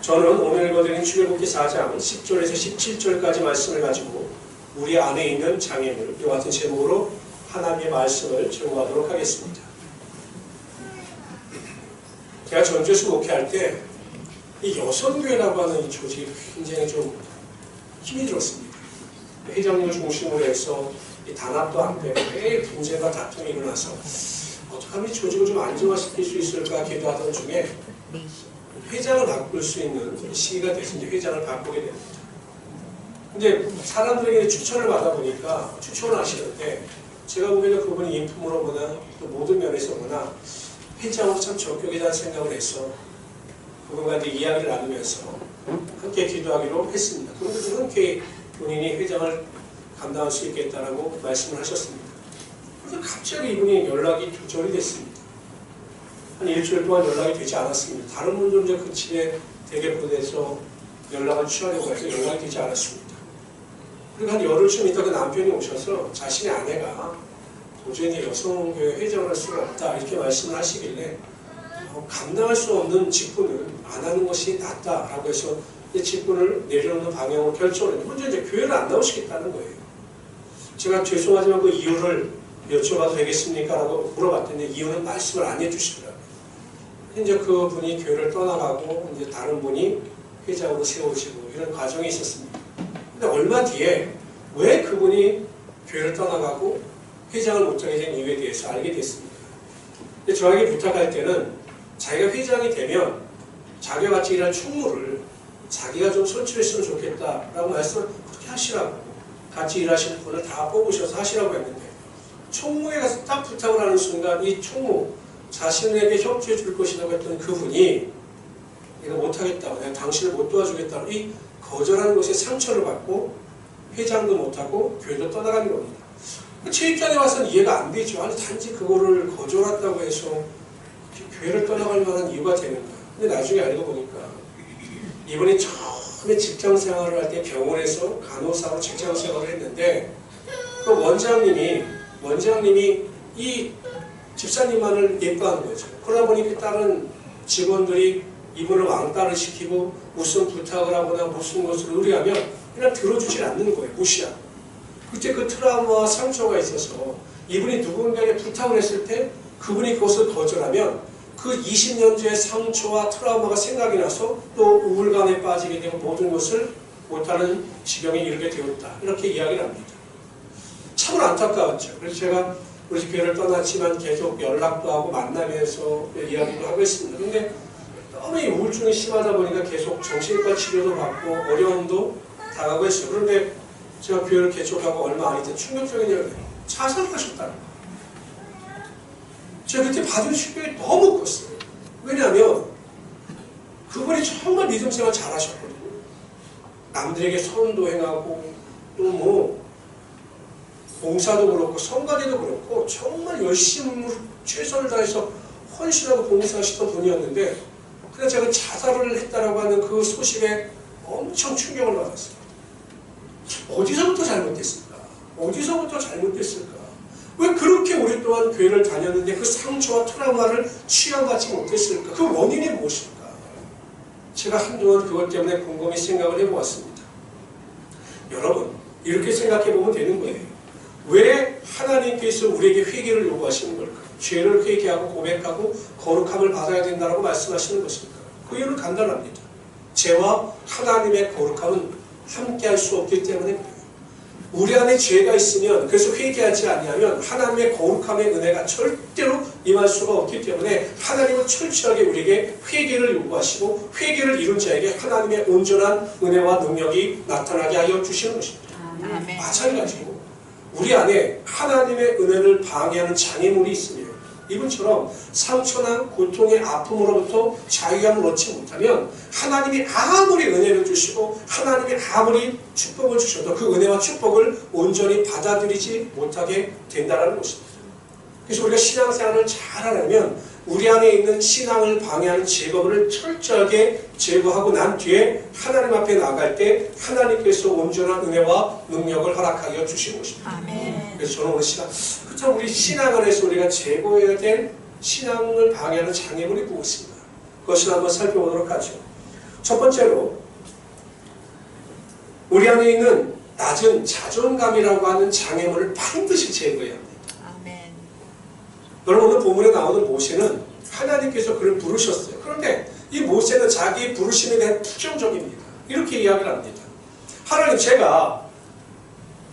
저는 오늘 읽어드린 출애굽기 4장 10절에서 17절까지 말씀을 가지고 우리 안에 있는 장애물, 이와 같은 제목으로 하나님의 말씀을 증거하도록 하겠습니다. 제가 전주에서 목회할 때 이 여성교회라고 하는 이 조직이 굉장히 좀 힘이 들었습니다. 회장님을 중심으로 해서 이 단합도 안 되고 매일 분쟁과 다툼이 일어나서 어떻게 하면 이 조직을 좀 안정화시킬 수 있을까 기도하던 중에 회장을 바꿀 수 있는 시기가 돼서 이제 회장을 바꾸게 됩니다. 근데 사람들에게 추천을 받아보니까 추천을 하시는데 제가 보기에는 그분이 인품으로 보나 또 모든 면에서 보나 회장으로 참 적격이라는 생각을 해서 그분과 이제 이야기를 나누면서 함께 기도하기로 했습니다. 그분도 흔쾌히 본인이 회장을 감당할 수 있겠다라고 말씀을 하셨습니다. 그래서 갑자기 이분이 연락이 두절이 됐습니다. 한 일주일 동안 연락이 되지 않았습니다. 다른 분들은 이제 그 집에 댁에 보내서 연락을 취하려고 해서 연락이 되지 않았습니다. 그리고 한 열흘쯤 있다 그 남편이 오셔서 자신의 아내가 도저히 여성교회 회장을 할 수가 없다 이렇게 말씀을 하시길래 감당할 수 없는 직분을 안 하는 것이 낫다라고 해서 직분을 내려놓는 방향으로 결정을 했는데 먼저 이제 교회를 안 나오시겠다는 거예요. 제가 죄송하지만 그 이유를 여쭤봐도 되겠습니까? 라고 물어봤더니 이유는 말씀을 안 해주시더라고요. 이제 그 분이 교회를 떠나가고 이제 다른 분이 회장으로 세워지고 이런 과정이 있었습니다. 근데 얼마 뒤에 왜 그분이 교회를 떠나가고 회장을 못하게 된 이유에 대해서 알게 됐습니다. 근데 저에게 부탁할 때는 자기가 회장이 되면 자기와 같이 일할 총무를 자기가 좀 선출했으면 좋겠다라고 말씀을 그렇게 하시라고 같이 일하시는 분을 다 뽑으셔서 하시라고 했는데 총무에 가서 딱 부탁을 하는 순간 이 총무 자신에게 협조해 줄 것이라고 했던 그분이 내가 못하겠다고 내가 당신을 못 도와주겠다고 이 거절하는 것에 상처를 받고 회장도 못하고 교회도 떠나가는 겁니다. 제 입장에 와서는 이해가 안 되죠. 아니 단지 그거를 거절한다고 해서 교회를 떠나갈 만한 이유가 되는가. 근데 나중에 알고 보니까 이분이 처음에 직장생활을 할 때 병원에서 간호사로 직장생활을 했는데 그 원장님이 이 집사님만을 예뻐하는 거죠. 그러다 보니 그 다른 직원들이 이분을 왕따를 시키고 무슨 부탁을 하거나 무슨 것을 의뢰하면 그냥 들어주질 않는 거예요. 무시하고. 그때 그 트라우마와 상처가 있어서 이분이 누군가에게 부탁을 했을 때 그분이 그것을 거절하면 그 20년 전의 상처와 트라우마가 생각이 나서 또 우울감에 빠지게 되고 모든 것을 못하는 지경에 이르게 되었다. 이렇게 이야기를 합니다. 참으로 안타까웠죠. 그래서 제가 우리 교회를 떠났지만 계속 연락도 하고 만나면서 이야기도 하고 있습니다. 근데 너무 이 우울증이 심하다 보니까 계속 정신과 치료도 받고 어려움도 당하고 했어요. 그런데 제가 교회를 개척하고 얼마 안 있다 충격적인 이야기를 해요. 자살하셨다는 거예요. 제가 그때 받은 충격이 너무 컸어요. 왜냐하면 그분이 정말 믿음 생활 잘하셨거든요. 남들에게 선도 행하고 또 뭐 봉사도 그렇고 성가대도 그렇고 정말 열심히 최선을 다해서 헌신하고 봉사하시던 분이었는데 그래서 제가 자살을 했다라고 하는 그 소식에 엄청 충격을 받았어요. 어디서부터 잘못됐을까? 어디서부터 잘못됐을까? 왜 그렇게 오랫동안 교회를 다녔는데 그 상처와 트라우마를 치유받지 못했을까? 그 원인이 무엇일까? 제가 한동안 그것 때문에 곰곰이 생각을 해보았습니다. 여러분, 이렇게 생각해보면 되는 거예요. 왜 하나님께서 우리에게 회개를 요구하시는 걸까? 죄를 회개하고 고백하고 거룩함을 받아야 된다고 말씀하시는 것일까? 그 이유는 간단합니다. 죄와 하나님의 거룩함은 함께할 수 없기 때문에 그래요. 우리 안에 죄가 있으면 그래서 회개하지 않냐면 하나님의 거룩함의 은혜가 절대로 임할 수가 없기 때문에 하나님은 철저하게 우리에게 회개를 요구하시고 회개를 이룬 자에게 하나님의 온전한 은혜와 능력이 나타나게 하여 주시는 것입니다. 마찬가지로 우리 안에 하나님의 은혜를 방해하는 장애물이 있으며 이분처럼 상처나 고통의 아픔으로부터 자유함을 얻지 못하면 하나님이 아무리 은혜를 주시고 하나님이 아무리 축복을 주셔도 그 은혜와 축복을 온전히 받아들이지 못하게 된다는 것입니다. 그래서 우리가 신앙생활을 잘하려면 우리 안에 있는 신앙을 방해하는 제거물을 철저하게 제거하고 난 뒤에 하나님 앞에 나갈 때 하나님께서 온전한 은혜와 능력을 허락하여 주시는 것입니다. 아멘. 그래서 저는 오늘 그렇다면 우리 신앙 안에서 우리가 제거해야 될 신앙을 방해하는 장애물이 무엇인가? 그것을 한번 살펴보도록 하죠. 첫 번째로 우리 안에 있는 낮은 자존감이라고 하는 장애물을 반드시 제거해야 합니다. 아멘. 여러분 오늘 본문에 나오는 모세는 하나님께서 그를 부르셨어요. 그런데 이 모세는 자기 부르심에 대한 부정적입니다. 이렇게 이야기를 합니다. 하나님, 제가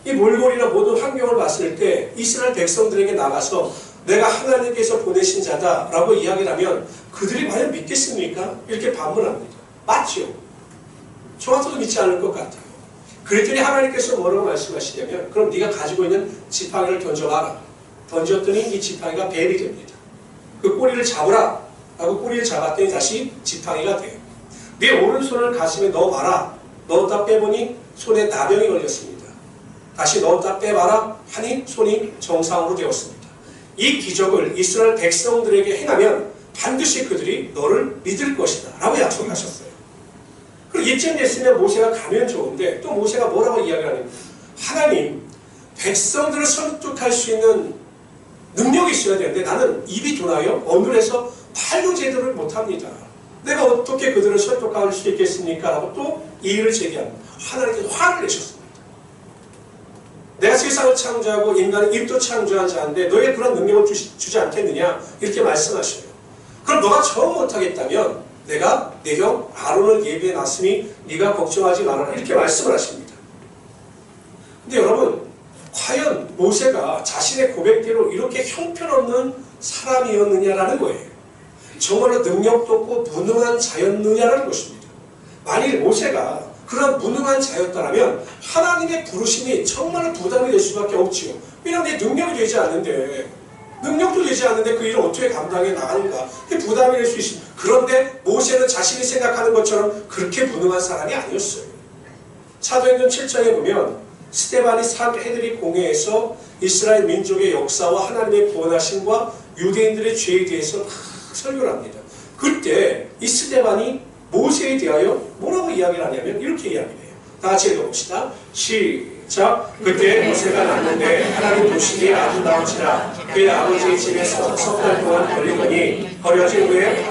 이 몰골이나 모든 환경을 봤을 때 이스라엘 백성들에게 나가서 내가 하나님께서 보내신 자다라고 이야기를 하면 그들이 과연 믿겠습니까? 이렇게 반문합니다. 맞죠? 저 같아도 믿지 않을 것 같아요. 그랬더니 하나님께서 뭐라고 말씀하시냐면 그럼 네가 가지고 있는 지팡이를 던져봐라. 던졌더니 이 지팡이가 뱀이 됩니다. 그 꼬리를 잡으라 라고 꼬리를 잡았더니 다시 지팡이가 돼요. 네 오른손을 가슴에 넣어봐라. 넣었다 빼보니 손에 나병이 걸렸습니다. 다시 넣었다 빼봐라 하니 손이 정상으로 되었습니다. 이 기적을 이스라엘 백성들에게 행하면 반드시 그들이 너를 믿을 것이다 라고 약속하셨어요. 그리고 이쯤 됐으면 모세가 가면 좋은데 또 모세가 뭐라고 이야기를 하냐면 하나님, 백성들을 설득할 수 있는 능력이 있어야 되는데 나는 입이 둔하여 어눌해서 말도 제대로 못합니다. 내가 어떻게 그들을 설득할 수 있겠습니까? 라고 또 이의를 제기합니다. 하나님께서 화를 내셨습니다. 내가 세상을 창조하고 인간은 입도 창조한 자인데 너에게 그런 능력을 주지 않겠느냐? 이렇게 말씀하셔요. 그럼 너가 처음 못하겠다면 내가 내 형 아론을 예비해 놨으니 네가 걱정하지 말아라. 이렇게 말씀을 하십니다. 근데 여러분, 과연 모세가 자신의 고백대로 이렇게 형편없는 사람이었느냐라는 거예요. 정말로 능력도 없고 무능한 자였느냐라는 것입니다. 만일 모세가 그런 무능한 자였다면 하나님의 부르심이 정말로 부담이 될 수밖에 없지요. 왜냐하면 내 능력이 되지 않는데 능력도 되지 않는데 그 일을 어떻게 감당해 나가는가. 그게 부담이 될 수 있습니다. 그런데 모세는 자신이 생각하는 것처럼 그렇게 무능한 사람이 아니었어요. 사도행전 7장에 보면 스데반이 산헤드린 공회에서 이스라엘 민족의 역사와 하나님의 구원하심과 유대인들의 죄에 대해서 막 설교를 합니다. 그때 이 스데반이 모세에 대하여 뭐라고 이야기를 하냐면 이렇게 이야기를 해요. 다 같이 읽어봅시다. 시작. 그때 모세가 났는데 하나님 도시기 아름다운지라 그의 아버지의 집에서 석 달 동안 걸리더니 버려진 후에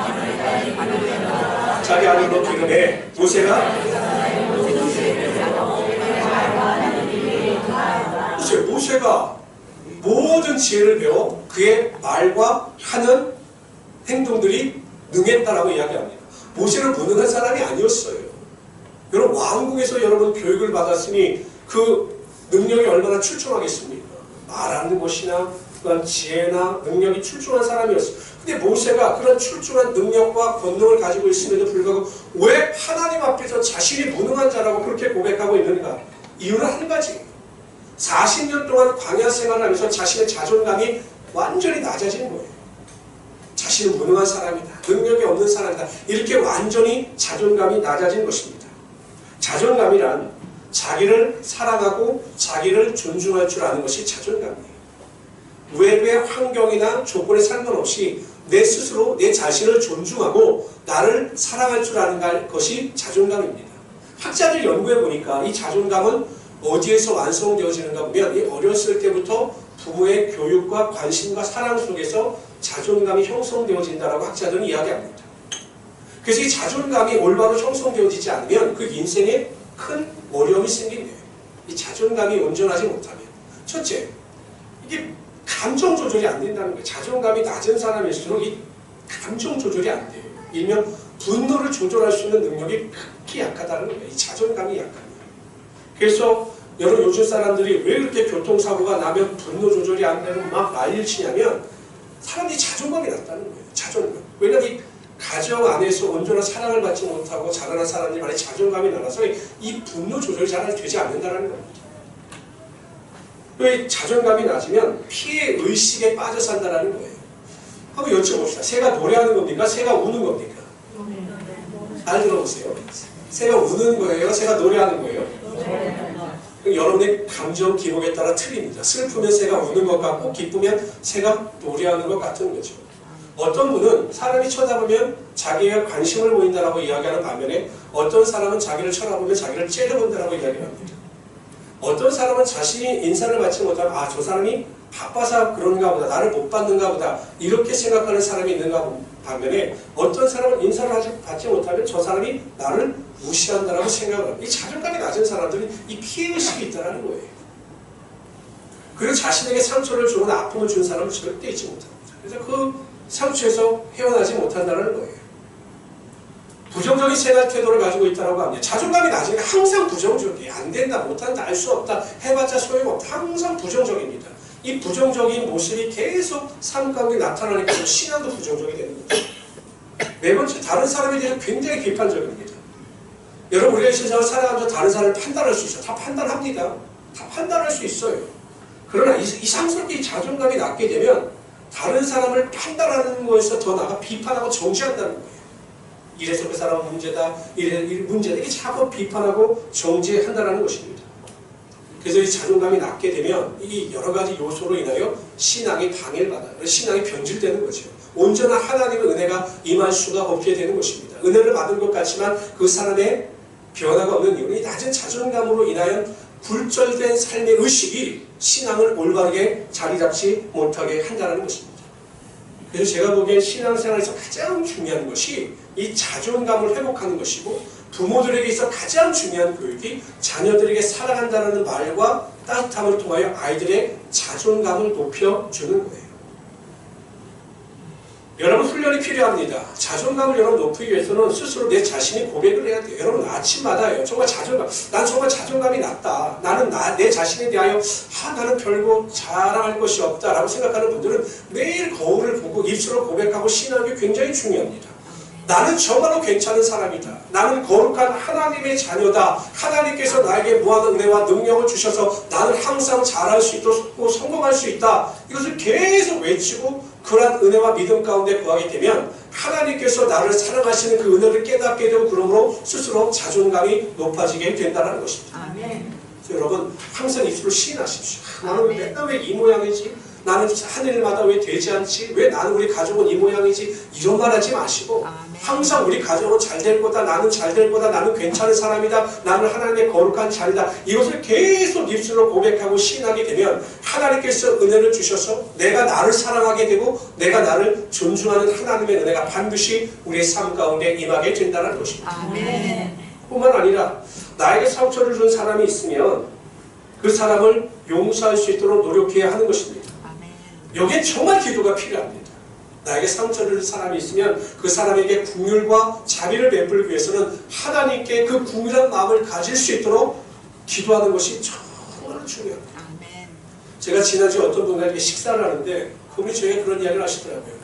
자기 아들로 기름해 모세가 모세가 모든 지혜를 배워 그의 말과 하는 행동들이 능했다라고 이야기합니다. 모세는 무능한 사람이 아니었어요. 여러분 왕궁에서 여러분 교육을 받았으니 그 능력이 얼마나 출중하겠습니까? 말하는 것이나 그런 지혜나 능력이 출중한 사람이었어요. 근데 모세가 그런 출중한 능력과 권능을 가지고 있음에도 불구하고 왜 하나님 앞에서 자신이 무능한 자라고 그렇게 고백하고 있는가? 이유는 한 가지. 40년 동안 광야 생활을 하면서 자신의 자존감이 완전히 낮아진 거예요. 자신은 무능한 사람이다. 능력이 없는 사람이다. 이렇게 완전히 자존감이 낮아진 것입니다. 자존감이란 자기를 사랑하고 자기를 존중할 줄 아는 것이 자존감이에요. 외부의 환경이나 조건에 상관없이 내 스스로 내 자신을 존중하고 나를 사랑할 줄 아는 것이 자존감입니다. 학자들 연구해 보니까 이 자존감은 어디에서 완성되어지는가 보면 이 어렸을 때부터 부모의 교육과 관심과 사랑 속에서 자존감이 형성되어진다라고 학자들은 이야기합니다. 그래서 이 자존감이 올바로 형성되어지지 않으면 그 인생에 큰 어려움이 생긴대요. 이 자존감이 온전하지 못하면. 첫째, 이게 감정 조절이 안 된다는 거예요. 자존감이 낮은 사람일수록 이 감정 조절이 안 돼요. 일명 분노를 조절할 수 있는 능력이 극히 약하다는 거예요. 이 자존감이 약합니다. 그래서 여러분 요즘 사람들이 왜 그렇게 교통사고가 나면 분노 조절이 안 되고 막 난리를 치냐면 사람들이 자존감이 낮다는 거예요. 자존감. 왜냐하면 이 가정 안에서 온전한 사랑을 받지 못하고 자라난 사람들이 많이 자존감이 낮아서 이 분노 조절이 잘 되지 않는다는 겁니다. 이 자존감이 낮으면 피해 의식에 빠져 산다는 거예요. 한번 여쭤봅시다. 새가 노래하는 겁니까? 새가 우는 겁니까? 잘 들어보세요. 새가 우는 거예요? 새가 노래하는 거예요? 여러분의 감정 기복에 따라 틀립니다. 슬프면 새가 우는 것 같고 기쁘면 새가 노래하는 것 같은 거죠. 어떤 분은 사람이 쳐다보면 자기가 관심을 보인다라고 이야기하는 반면에 어떤 사람은 자기를 쳐다보면 자기를 째려본다라고 이야기합니다. 어떤 사람은 자신이 인사를 받지 못하면 아, 저 사람이 바빠서 그런가 보다, 나를 못 받는가 보다 이렇게 생각하는 사람이 있는가 반면에 어떤 사람은 인사를 받지 못하면 저 사람이 나를 무시한다라고 생각을 합니다. 이 자존감이 낮은 사람들은 이 피해의식이 있다는 거예요. 그리고 자신에게 상처를 주거나 아픔을 준 사람을 절대 잊지 못합니다. 그래서 그 상처에서 헤어나지 못한다는 거예요. 부정적인 생활 태도를 가지고 있다고 합니다. 자존감이 낮으니까 항상 부정적이에요. 안 된다, 못한다, 알 수 없다, 해봤자 소용없다. 항상 부정적입니다. 이 부정적인 모습이 계속 삶 가운데 나타나니까 신앙도 부정적이 되는 거죠. 네 번째, 다른 사람에 대해서 굉장히 비판적입니다. 여러분, 우리가 이 세상을 살아가면서 다른 사람을 판단할 수 있어요. 다 판단합니다. 다 판단할 수 있어요. 그러나 이상스럽게 이 자존감이 낮게 되면 다른 사람을 판단하는 것에서 더 나아가 비판하고 정죄한다는 거예요. 이래서 그 사람은 문제다, 이래 문제다, 이게 자꾸 비판하고 정죄한다는 것입니다. 그래서 이 자존감이 낮게 되면 이 여러 가지 요소로 인하여 신앙이 방해받아요. 신앙이 변질되는 거죠. 온전한 하나님의 은혜가 임할 수가 없게 되는 것입니다. 은혜를 받은 것 같지만 그 사람의 변화가 없는 이유는 이 낮은 자존감으로 인하여 굴절된 삶의 의식이 신앙을 올바르게 자리 잡지 못하게 한다는 것입니다. 그래서 제가 보기엔 신앙생활에서 가장 중요한 것이 이 자존감을 회복하는 것이고, 부모들에게 있어 가장 중요한 교육이 자녀들에게 사랑한다는 말과 따뜻함을 통하여 아이들의 자존감을 높여주는 거예요. 여러분, 훈련이 필요합니다. 자존감을 여러분 높이기 위해서는 스스로 내 자신이 고백을 해야 돼요. 여러분, 아침마다요. 정말 난 정말 자존감이 낮다. 나는 내 자신에 대하여 나는 별거 자랑할 것이 없다라고 생각하는 분들은 매일 거울을 보고 입술로 고백하고 신앙이 굉장히 중요합니다. 나는 정말로 괜찮은 사람이다. 나는 거룩한 하나님의 자녀다. 하나님께서 나에게 무한한 은혜와 능력을 주셔서 나는 항상 잘할 수 있고 성공할 수 있다. 이것을 계속 외치고 그러한 은혜와 믿음 가운데 거하게 되면 하나님께서 나를 사랑하시는 그 은혜를 깨닫게 되고, 그러므로 스스로 자존감이 높아지게 된다는 것입니다. 아멘. 여러분, 항상 입술로 시인하십시오. 나는 맨날 왜 이 모양이지? 나는 하늘마다 왜 되지 않지? 왜 나는 우리 가족은 이 모양이지? 이런 말 하지 마시고 항상 우리 가족은 잘 될 거다, 나는 잘 될 거다, 나는 괜찮은 사람이다, 나는 하나님의 거룩한 자리다, 이것을 계속 입술로 고백하고 시인하게 되면 하나님께서 은혜를 주셔서 내가 나를 사랑하게 되고 내가 나를 존중하는 하나님의 은혜가 반드시 우리의 삶 가운데 임하게 된다는 것입니다. 아멘. 뿐만 아니라 나에게 상처를 준 사람이 있으면 그 사람을 용서할 수 있도록 노력해야 하는 것입니다. 여기에 정말 기도가 필요합니다. 나에게 상처를 준 사람이 있으면 그 사람에게 긍휼과 자비를 베풀기 위해서는 하나님께 그 긍휼한 마음을 가질 수 있도록 기도하는 것이 정말 중요합니다. 제가 지난주에 어떤 분과 이렇게 식사를 하는데 그분이 저에게 그런 이야기를 하시더라고요.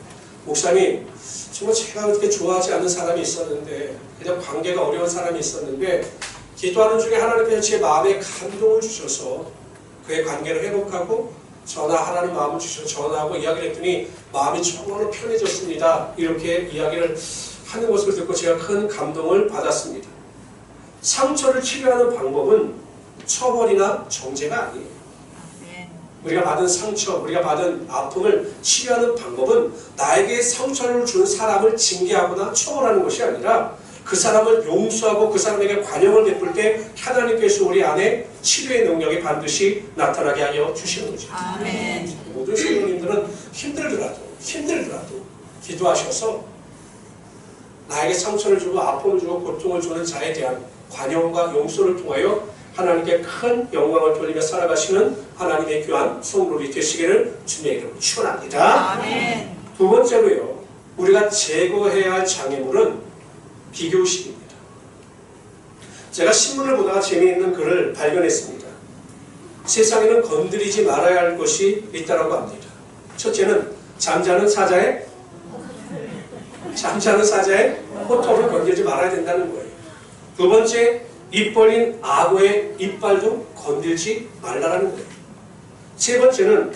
목사님, 정말 제가 그렇게 좋아하지 않는 사람이 있었는데, 그냥 관계가 어려운 사람이 있었는데 기도하는 중에 하나님께서 제 마음에 감동을 주셔서 그의 관계를 회복하고 전화하라는 마음을 주셔서 전화하고 이야기를 했더니 마음이 정말로 편해졌습니다. 이렇게 이야기를 하는 것을 듣고 제가 큰 감동을 받았습니다. 상처를 치료하는 방법은 처벌이나 정죄가 아니에요. 우리가 받은 상처, 우리가 받은 아픔을 치료하는 방법은 나에게 상처를 준 사람을 징계하거나 처벌하는 것이 아니라 그 사람을 용서하고 그 사람에게 관용을 베풀 때 하나님께서 우리 안에 치료의 능력이 반드시 나타나게 하여 주시는 거죠. 아멘. 모든 성도님들은 힘들더라도 기도하셔서 나에게 상처를 주고 아픔을 주고 고통을 주는 자에 대한 관용과 용서를 통하여 하나님께 큰 영광을 돌리며 살아가시는 하나님의 귀한 성도들이 되시기를 주님의 이름으로 축원합니다. 아멘. 두 번째로요, 우리가 제거해야 할 장애물은 비교의식입니다. 제가 신문을 보다가 재미있는 글을 발견했습니다. 세상에는 건드리지 말아야 할 것이 있다고 합니다. 첫째는 잠자는 사자의 호통을 건드리지 말아야 된다는 거예요. 두 번째, 입 벌린 악어의 이빨도 건들지 말라는 거예요. 세 번째는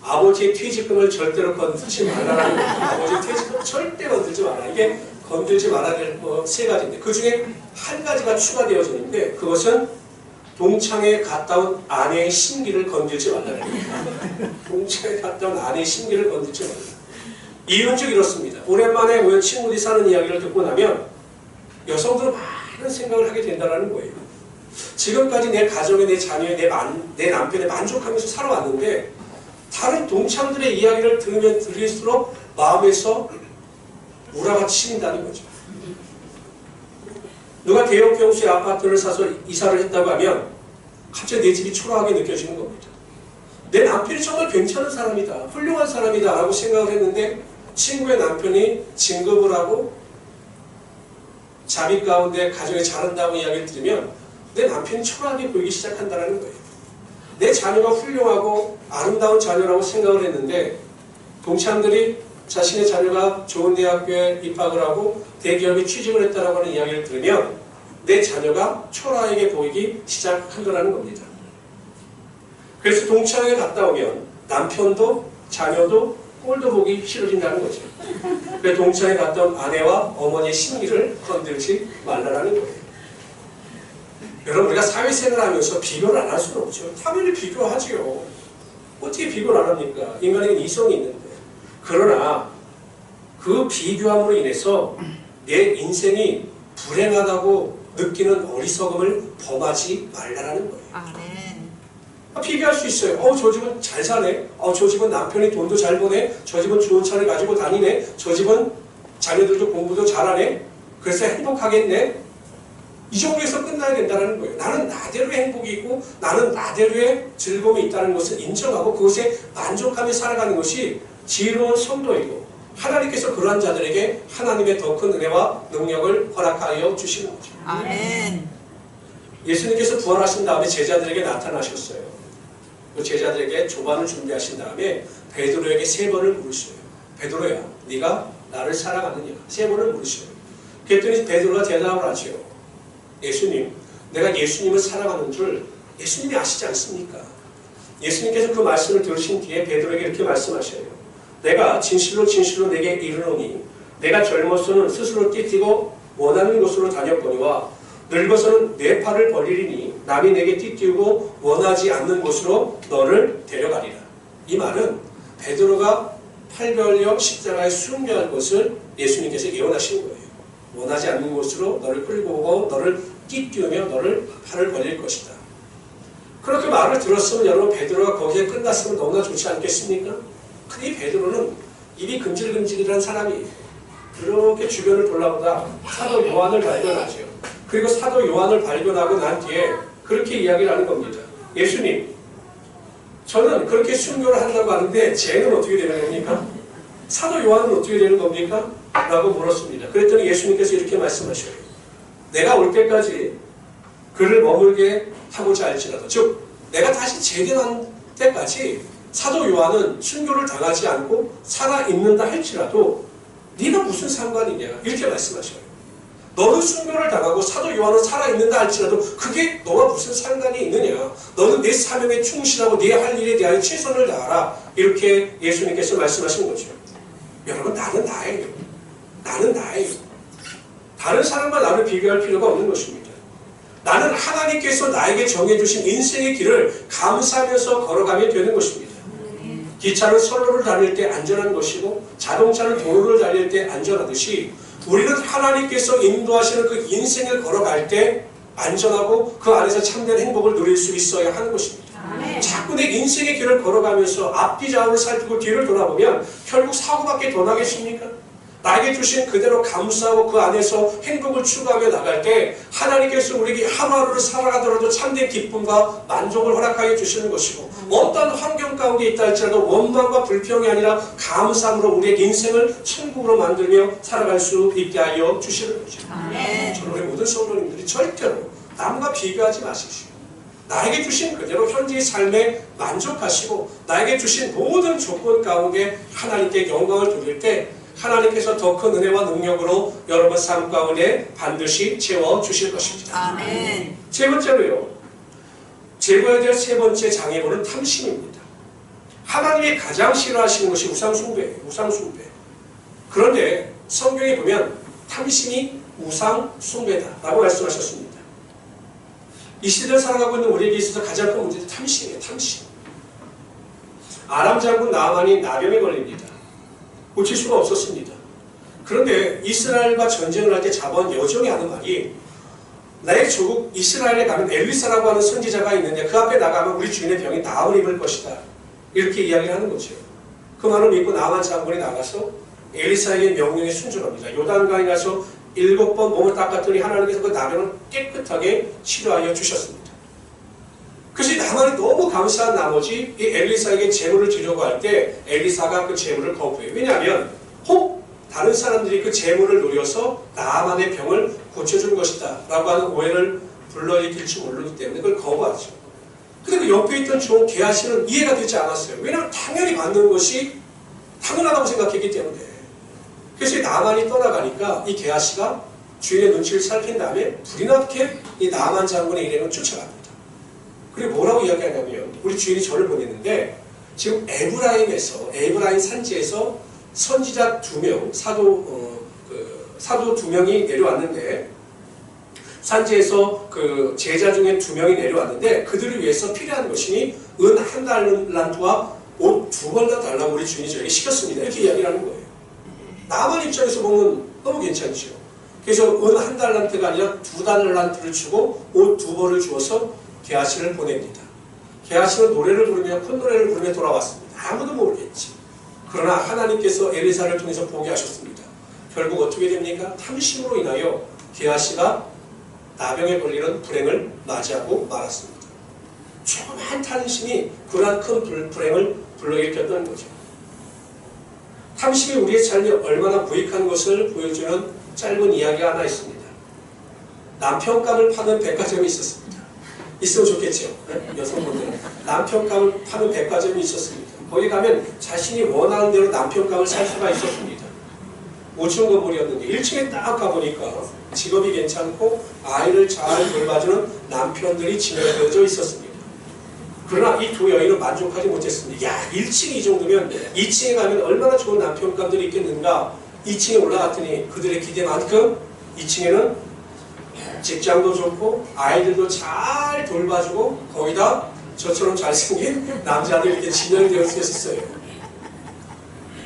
아버지의 퇴직금을 절대로 건들지 말라는 거예요. 아버지의 퇴직금 절대 건들지 말라. 이게 건들지 말아야 될 세 가지인데 그 중에 한 가지가 추가되어지는데 그것은 동창에 갔다 온 아내의 신기를 건들지 말라는 거예요. 동창에 갔다 온 아내의 신기를 건들지 말라. 이유는 즉 이렇습니다. 오랜만에 모여 친구들이 사는 이야기를 듣고 나면 여성들은 많은 생각을 하게 된다는 거예요. 지금까지 내 가정에, 내 자녀에, 내 남편에 만족하면서 살아왔는데 다른 동창들의 이야기를 들으면 들릴수록 마음에서 우라가 치민다는 거죠. 누가 대형 평수의 아파트를 사서 이사를 했다고 하면 갑자기 내 집이 초라하게 느껴지는 겁니다. 내 남편이 정말 괜찮은 사람이다, 훌륭한 사람이다 라고 생각을 했는데 친구의 남편이 진급을 하고 자비 가운데 가정에 잘한다고 이야기를 들으면 내 남편이 초라하게 보이기 시작한다는 거예요. 내 자녀가 훌륭하고 아름다운 자녀라고 생각을 했는데 동창들이 자신의 자녀가 좋은 대학교에 입학을 하고 대기업에 취직을 했다라고 하는 이야기를 들으면 내 자녀가 초라하게 보이기 시작한다는 겁니다. 그래서 동창회에 갔다 오면 남편도 자녀도 꼴도 보기 싫어진다는 거죠. 그래서 동창회에 갔다 온 아내와 어머니의 심기를 건들지 말라는 거예요. 여러분, 우리가 사회생활을 하면서 비교를 안 할 수는 없죠. 당연히 비교하지요. 어떻게 비교를 안 합니까? 인간에게는 이성이 있는데. 그러나 그 비교함으로 인해서 내 인생이 불행하다고 느끼는 어리석음을 범하지 말라는 거예요. 비교할 수 있어요. 저 집은 잘 사네. 저 집은 남편이 돈도 잘 버네. 저 집은 좋은 차를 가지고 다니네. 저 집은 자녀들도 공부도 잘하네. 그래서 행복하겠네. 이 정도에서 끝나야 된다는 거예요. 나는 나대로의 행복이 있고 나는 나대로의 즐거움이 있다는 것을 인정하고 그것에 만족하며 살아가는 것이 지혜로운 성도이고 하나님께서 그러한 자들에게 하나님의 더 큰 은혜와 능력을 허락하여 주시는 거죠. 아멘. 예수님께서 부활하신 다음에 제자들에게 나타나셨어요. 그 제자들에게 조반을 준비하신 다음에 베드로에게 3번을 물으셔요. 베드로야, 네가 나를 사랑하느냐? 3번을 물으셔요. 그랬더니 베드로가 대답을 하죠. 예수님, 내가 예수님을 사랑하는 줄 예수님이 아시지 않습니까? 예수님께서 그 말씀을 들으신 뒤에 베드로에게 이렇게 말씀하셔요. 내가 진실로 진실로 내게 이르노니 내가 젊어서는 스스로 띠뛰고 원하는 곳으로 다녔거니와 늙어서는 내 팔을 벌리리니 남이 내게 띠뛰고 원하지 않는 곳으로 너를 데려가리라. 이 말은 베드로가 팔 벌려 십자가에 순교할 것을 예수님께서 예언하신 거예요. 원하지 않는 곳으로 너를 끌고 오고 너를 띠뛰우며 너를 팔을 벌릴 것이다. 그렇게 말을 들었으면 여러분 베드로가 거기에 끝났으면 너무나 좋지 않겠습니까? 근데 이 베드로는 입이 금질금질이라는 사람이 이렇게 주변을 돌아보다 사도 요한을 발견하죠. 그리고 사도 요한을 발견하고 난 뒤에 그렇게 이야기를 하는 겁니다. 예수님, 저는 그렇게 순교를 한다고 하는데 쟤는 어떻게 되는 겁니까? 사도 요한은 어떻게 되는 겁니까? 라고 물었습니다. 그랬더니 예수님께서 이렇게 말씀하셔요. 내가 올 때까지 그를 머물게 하고자 할지라도, 즉 내가 다시 재림한 때까지 사도 요한은 순교를 당하지 않고 살아있는다 할지라도 네가 무슨 상관이냐 이렇게 말씀하셔요. 너는 순교를 당하고 사도 요한은 살아있는다 할지라도 그게 너와 무슨 상관이 있느냐. 너는 내 사명에 충실하고 네 할 일에 대하여 최선을 다하라. 이렇게 예수님께서 말씀하신 거죠. 여러분, 나는 나예요. 나는 나예요. 다른 사람과 나를 비교할 필요가 없는 것입니다. 나는 하나님께서 나에게 정해주신 인생의 길을 감사하면서 걸어가면 되는 것입니다. 기차는 선로를 달릴 때 안전한 것이고 자동차는 도로를 달릴 때 안전하듯이 우리는 하나님께서 인도하시는 그 인생을 걸어갈 때 안전하고 그 안에서 참된 행복을 누릴 수 있어야 하는 것입니다. 자꾸 내 인생의 길을 걸어가면서 앞뒤 좌우를 살피고 뒤를 돌아보면 결국 사고밖에 더 나겠습니까? 나에게 주신 그대로 감사하고 그 안에서 행복을 추구하며 나갈 때 하나님께서 우리에게 하루하루를 살아가더라도 참된 기쁨과 만족을 허락하여 주시는 것이고 어떤 환경 가운데 있다 할지라도 원망과 불평이 아니라 감사함으로 우리의 인생을 천국으로 만들며 살아갈 수 있게 하여 주시는 거죠. 저는 우리 모든 성도님들이 절대로 남과 비교하지 마십시오. 나에게 주신 그대로 현재의 삶에 만족하시고 나에게 주신 모든 조건 가운데 하나님께 영광을 돌릴 때 하나님께서 더 큰 은혜와 능력으로 여러분 삶 가운데 반드시 채워주실 것입니다. 아멘. 세 번째로요. 제거해야 될 세 번째 장애물은 탐심입니다. 하나님이 가장 싫어하시는 것이 우상숭배예요. 우상숭배. 그런데 성경에 보면 탐심이 우상숭배다라고 말씀하셨습니다. 이 시대를 살아가고 있는 우리에게 있어서 가장 큰 문제는 탐심이에요. 탐심. 아람 장군 나아만이 나병에 걸립니다. 고칠 수가 없었습니다. 그런데 이스라엘과 전쟁을 할 때 잡아온 여종이 하는 말이 나의 조국 이스라엘에 가면 엘리사라고 하는 선지자가 있는데 그 앞에 나가면 우리 주인의 병이 나음을 입을 것이다. 이렇게 이야기를 하는 거죠. 그 말을 믿고 나만 장군이 나가서 엘리사에게 명령에 순종합니다. 요단강에 가서 7번 몸을 닦았더니 하나님께서 그 나병을 깨끗하게 치료하여 주셨습니다. 그래서 나만이 너무 감사한 나머지 이 엘리사에게 제물을 드리려고 할 때 엘리사가 그 제물을 거부해요. 왜냐하면 혹 다른 사람들이 그 제물을 노려서 나만의 병을 고쳐준 것이다 라고 하는 오해를 불러일으킬지 모르기 때문에 그걸 거부하죠. 근데 그 옆에 있던 종 게하시는 이해가 되지 않았어요. 왜냐하면 당연히 받는 것이 당연하다고 생각했기 때문에. 그래서 나만이 떠나가니까 이 게하시가 주인의 눈치를 살핀 다음에 불이 나게 이 나만 장군의 일행을 쫓아갑니다. 그리고 뭐라고 이야기하냐면 우리 주인이 저를 보냈는데 지금 에브라임 산지에서 선지자 2명, 사도 2명이 내려왔는데 산지에서 그 제자 중에 2명이 내려왔는데 그들을 위해서 필요한 것이니 은 1달란트와 옷 2벌나 달라고 우리 주인이 저에게 시켰습니다. 이렇게 이야기를 하는 거예요. 나만 입장에서 보면 너무 괜찮죠. 그래서 은 1달란트가 아니라 2달란트를 주고 옷 2벌을 주어서 게하시를 보냅니다. 게하시는 노래를 부르며 콧노래를 부르며 돌아왔습니다. 아무도 모르겠지. 그러나 하나님께서 엘리사를 통해서 보게 하셨습니다. 결국 어떻게 됩니까? 탐심으로 인하여 게하시가 나병에 걸리는 불행을 맞이하고 말았습니다. 조그만 탐심이 그러한 큰 불행을 불러일으켰던 거죠. 탐심이 우리의 삶에 얼마나 부익한 것을 보여주는 짧은 이야기가 하나 있습니다. 남편감을 파는 백화점이 있었습니다. 있으면 좋겠죠. 여성분들은 남편감을 파는 백화점이 있었습니다. 거기 가면 자신이 원하는 대로 남편감을 살 수가 있었습니다. 5층 건물이었는데 1층에 딱 가보니까 직업이 괜찮고 아이를 잘 돌봐주는 남편들이 지내려져 있었습니다. 그러나 이 두 여인은 만족하지 못했습니다. 야, 1층이 이 정도면 2층에 가면 얼마나 좋은 남편감들이 있겠는가. 2층에 올라갔더니 그들의 기대만큼 2층에는 직장도 좋고 아이들도 잘 돌봐주고 거기다 저처럼 잘생긴 남자들이 이렇게 진열이 되어 있었어요.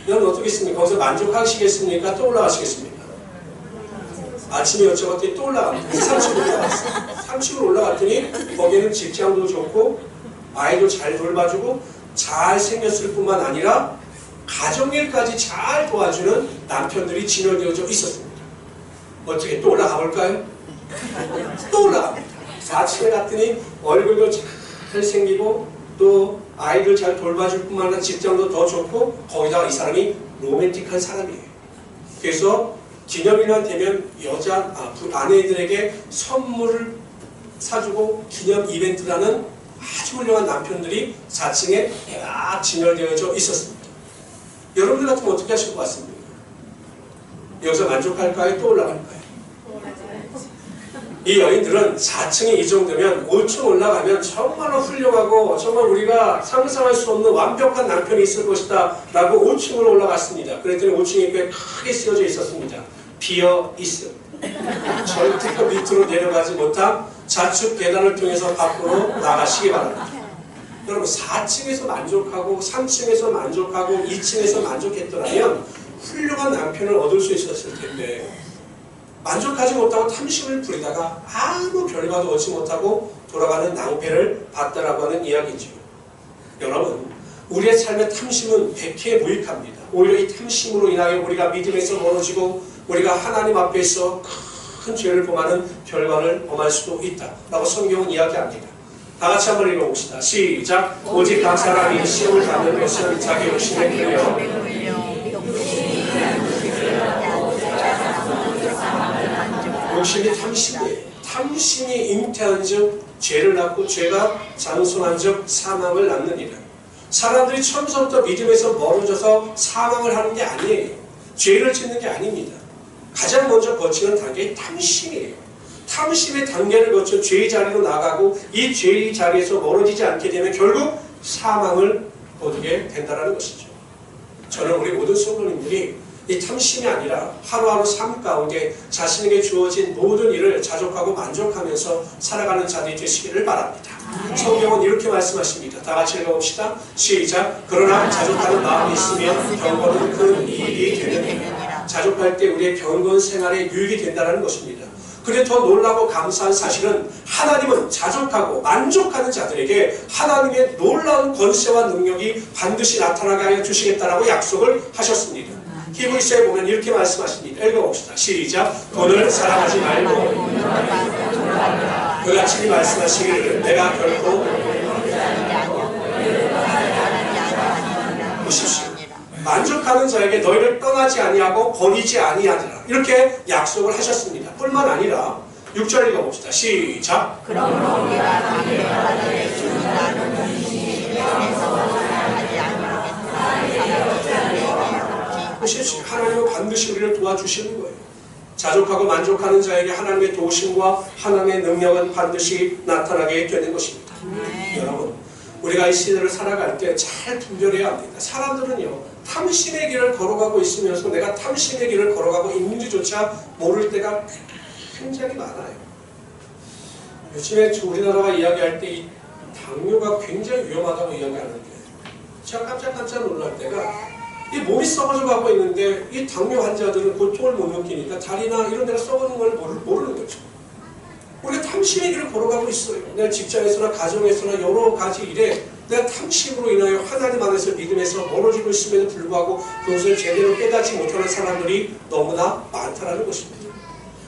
여러분 어떻겠습니까? 거기서 만족하시겠습니까? 또 올라가시겠습니까? 아침에 여쭤봤더니 또 올라갑니다. 3층으로 올라갔어요. 3층으로 올라갔더니 거기에는 직장도 좋고 아이도 잘 돌봐주고 잘 생겼을 뿐만 아니라 가정일까지 잘 도와주는 남편들이 진열되어져 있었습니다. 어떻게 또 올라가 볼까요? 또 올라갑니다. 4층에 갔더니 얼굴도 잘 생기고 또 아이들 잘 돌봐줄 뿐만 아니라 직장도 더 좋고 거기다가 이 사람이 로맨틱한 사람이에요. 그래서 기념일만 되면 아내들에게 선물을 사주고 기념 이벤트를 하는 아주 훌륭한 남편들이 4층에 딱 진열되어져 있었습니다. 여러분들 같으면 어떻게 하실 것 같습니까? 여기서 만족할까요? 또 올라갈까요? 이 여인들은 4층이 이 정도면 5층 올라가면 정말로 훌륭하고 정말 우리가 상상할 수 없는 완벽한 남편이 있을 것이다 라고 5층으로 올라갔습니다. 그랬더니 5층에 꽤 크게 쓰여져 있었습니다. 비어 있음. 절대 그 밑으로 내려가지 못한 좌측 계단을 통해서 밖으로 나가시기 바랍니다. 여러분 4층에서 만족하고 3층에서 만족하고 2층에서 만족했더라면 훌륭한 남편을 얻을 수 있었을 텐데 만족하지 못하고 탐심을 부리다가 아무 결과도 얻지 못하고 돌아가는 낭패를 봤다라고 하는 이야기죠. 여러분 우리의 삶의 탐심은 백해 무익합니다. 오히려 이 탐심으로 인하여 우리가 믿음에서 멀어지고 우리가 하나님 앞에서 큰 죄를 범하는 결과를 범할 수도 있다 라고 성경은 이야기합니다. 다같이 한번 읽어봅시다. 시작. 오직 각 사람이 시험을 받는 것은 자기 욕심에 끌려 욕심이 탐심이에요. 탐심이 잉태한 즉 죄를 낳고 죄가 장손한 즉 사망을 낳느니라. 사람들이 처음부터 믿음에서 멀어져서 사망을 하는 게 아니에요. 죄를 짓는 게 아닙니다. 가장 먼저 거치는 단계가 탐심이에요. 탐심의 단계를 거쳐 죄의 자리로 나가고 이 죄의 자리에서 멀어지지 않게 되면 결국 사망을 거두게 된다는 것이죠. 저는 우리 모든 성도님들이 이 탐심이 아니라 하루하루 삶 가운데 자신에게 주어진 모든 일을 자족하고 만족하면서 살아가는 자들이 되시기를 바랍니다. 성경은 이렇게 말씀하십니다. 다 같이 읽어봅시다. 시작. 그러나 자족하는 마음이 있으면 경건은 큰 이익이 되느니라. 자족할 때 우리의 경건 생활에 유익이 된다는 것입니다. 그런데 더 놀라고 감사한 사실은 하나님은 자족하고 만족하는 자들에게 하나님의 놀라운 권세와 능력이 반드시 나타나게 하여 주시겠다라고 약속을 하셨습니다. 히브리서에 보면 이렇게 말씀하십니다. 읽어봅시다. 시작. 돈을 사랑하지 말고 그같이 말씀하시기를 내가 결코 보십시오. 만족하는 자에게 너희를 떠나지 아니하고 버리지 아니하리라. 이렇게 약속을 하셨습니다. 뿐만 아니라 6절 읽어봅시다. 시작. 그러므로 우리가 담대히 하나님의 주님이라는 분이시니 영에서 보십시오. 하나님은 반드시 우리를 도와주시는 거예요. 자족하고 만족하는 자에게 하나님의 도우심과 하나님의 능력은 반드시 나타나게 되는 것입니다. 여러분, 우리가 이 시대를 살아갈 때 잘 분별해야 합니다. 사람들은요, 탐심의 길을 걸어가고 있으면서 내가 탐심의 길을 걸어가고 있는지조차 모를 때가 굉장히 많아요. 요즘에 우리나라가 이야기할 때 이 당뇨가 굉장히 위험하다고 이야기하는데 제가 깜짝 놀랄 때가 이 몸이 썩어져 가고 있는데 이 당뇨 환자들은 고통을 못 느끼니까 다리나 이런 데가 썩어는 걸 모르는 거죠. 우리가 탐심의 길을 걸어가고 있어요. 내가 직장에서나 가정에서나 여러 가지 일에 내가 탐심으로 인하여 하나님 안에서 믿음에서 멀어지고 있음에도 불구하고 그것을 제대로 깨닫지 못하는 사람들이 너무나 많다는 것입니다.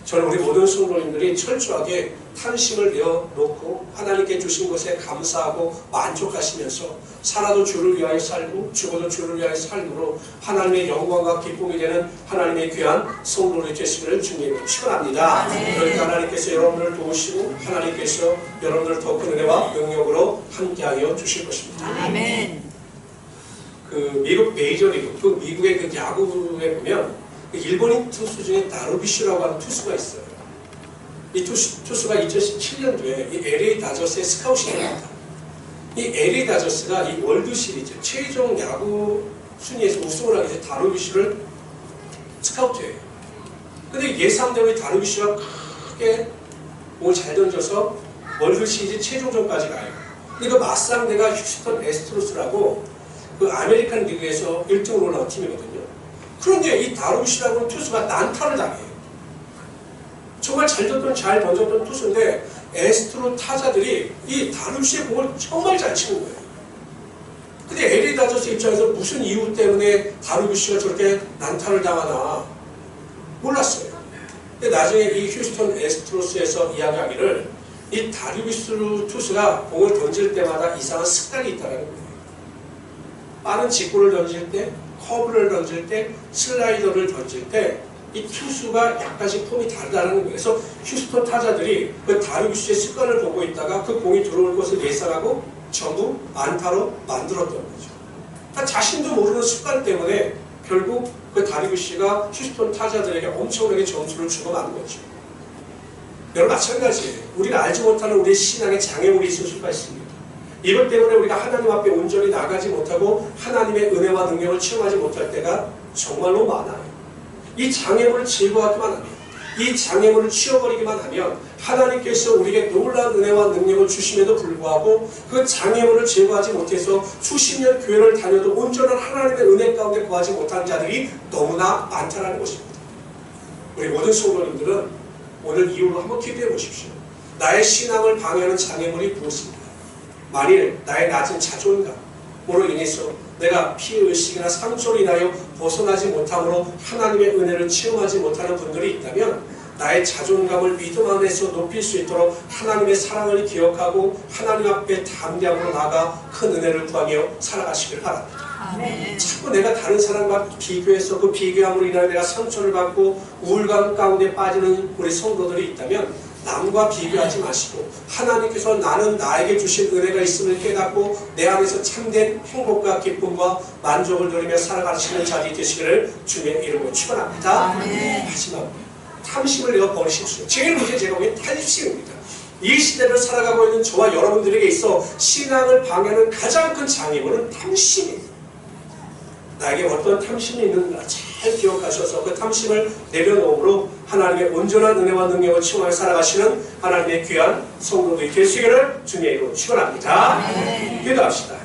저는 우리 모든 성도님들이 철저하게 탐심을 내어놓고 하나님께 주신 것에 감사하고 만족하시면서 살아도 주를 위하여 살고 죽어도 주를 위하여 살므로 하나님의 영광과 기쁨이 되는 하나님의 귀한 성도들이 되시기를 주님으로 축원합니다. 그러니까 하나님께서 여러분을 도우시고 하나님께서 여러분을 더 큰 은혜와 능력으로 함께하여 주실 것입니다. 아멘. 그 미국 메이저리그, 그 미국의 그 야구에 보면 일본인 투수 중에 다루비슈라고 하는 투수가 있어요. 이 투수가 2017년도에 이 LA 다저스의 스카웃이 됩니다. 이 LA 다저스가 이 월드 시리즈 최종 야구 순위에서 우승을 하기 위해서 다루비슈를 스카우트해요. 근데 예상대로 이 다루비슈가 크게 공을 잘 던져서 월드 시리즈 최종전까지 가요. 근데 그 맞상대가 휴스턴 애스트로스라고 그 아메리칸 리그에서 1등으로 올라온 팀이거든요. 그런데 이 다루비슈라고 하는 투수가 난타를 당해요. 정말 잘 던졌던 투수인데 에스트로 타자들이 이 다루비슈의 공을 정말 잘 치는 거예요. 근데 LA 다저스 입장에서 무슨 이유 때문에 다루비슈가 저렇게 난타를 당하나 몰랐어요. 근데 나중에 이 휴스턴 애스트로스에서 이야기하기를 이 다루비슈 투수가 공을 던질 때마다 이상한 습관이 있다는 거예요. 빠른 직구를 던질 때, 커브를 던질 때, 슬라이더를 던질 때 이 투수가 약간씩 폼이 다르다는 거예요. 그래서 휴스턴 타자들이 그 다루비슈의 습관을 보고 있다가 그 공이 들어올 것을 예상하고 전부 안타로 만들었던 거죠. 그러니까 자신도 모르는 습관 때문에 결국 그 다루비슈가 휴스턴 타자들에게 엄청나게 점수를 주고 마는 거죠. 여러분 마찬가지예요. 우리가 알지 못하는 우리의 신앙에 장애물이 있을 수가 있습니다. 이것 때문에 우리가 하나님 앞에 온전히 나가지 못하고 하나님의 은혜와 능력을 체험하지 못할 때가 정말로 많아요. 이 장애물을 제거하기만 하면, 이 장애물을 치워버리기만 하면 하나님께서 우리에게 놀라운 은혜와 능력을 주심에도 불구하고 그 장애물을 제거하지 못해서 수십 년 교회를 다녀도 온전한 하나님의 은혜 가운데 거하지 못한 자들이 너무나 많다는 것입니다. 우리 모든 성도님들은 오늘 이후로 한번 기도해 보십시오. 나의 신앙을 방해하는 장애물이 무엇입니까? 만일 나의 낮은 자존감으로 인해서 내가 피해의식이나 상처로 인하여 벗어나지 못함으로 하나님의 은혜를 체험하지 못하는 분들이 있다면 나의 자존감을 믿음 안에서 높일 수 있도록 하나님의 사랑을 기억하고 하나님 앞에 담대함으로 나아가 큰 은혜를 구하며 살아가시길 바랍니다. 아멘. 자꾸 내가 다른 사람과 비교해서 그 비교함으로 인하여 내가 상처를 받고 우울감 가운데 빠지는 우리 성도들이 있다면 남과 비교하지 마시고 하나님께서 나는 나에게 주신 은혜가 있음을 깨닫고 내 안에서 참된 행복과 기쁨과 만족을 누리며 살아가시는 자리 되시기를 주님의 이름으로 축원합니다. 마지막으로 탐심을 내어 버리십시오. 제일 문제 제가 보기엔 탐심입니다. 이 시대를 살아가고 있는 저와 여러분들에게 있어 신앙을 방해하는 가장 큰 장애물은 탐심입니다. 나에게 어떤 탐심이 있는가 잘 기억하셔서 그 탐심을 내려놓음으로 하나님의 온전한 은혜와 능력을 체험하여 살아가시는 하나님의 귀한 성도들이 되시기를 주님의 이름으로 축원합니다. 기도합시다.